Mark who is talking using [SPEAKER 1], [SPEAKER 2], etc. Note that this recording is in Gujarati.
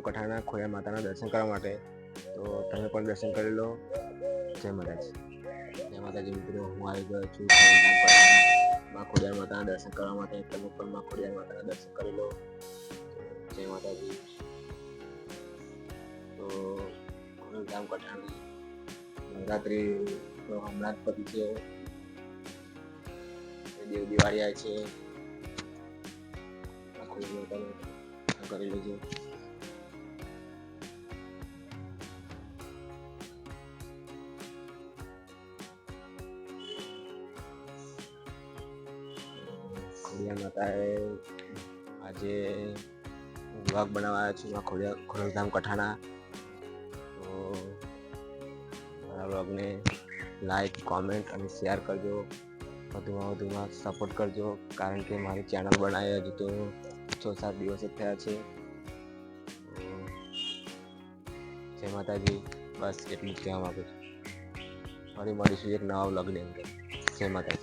[SPEAKER 1] કઠાણા ખોડિયાર માતાના દર્શન કરવા માટે, તો તમે પણ દર્શન કરી લો. જય માતાજી. જય માતાજી મિત્રો, હું આવી ગયો છું માં ખોડિયાર માતાના દર્શન કરવા માટે. તમે પણ માં ખોડિયાર માતાના દર્શન કરી લો. જય માતાજી. તો ખોડિયાર કઠાણા નવરાત્રી તો હમણાં જ પતી છે. દેવ દિવાળી આવે છે. કરી લેજો. ખોડિયાર માતાએ આજે વ્લોગ બનાવવા છું ખોડિયાર કઠાણા. તો મારા વ્લોગને લાઈક, કોમેન્ટ અને શેર કરજો. વધુમાં સપોર્ટ કરજો, કારણ કે મારી ચેનલ બનાવી હજી તો 6-7 દિવસ જ થયા છે. જય માતાજી. બસ એટલું જ કહેવા માંગુ છું. ફરી મળીશું એક નવા વ્લોગની અંદર. જય માતાજી.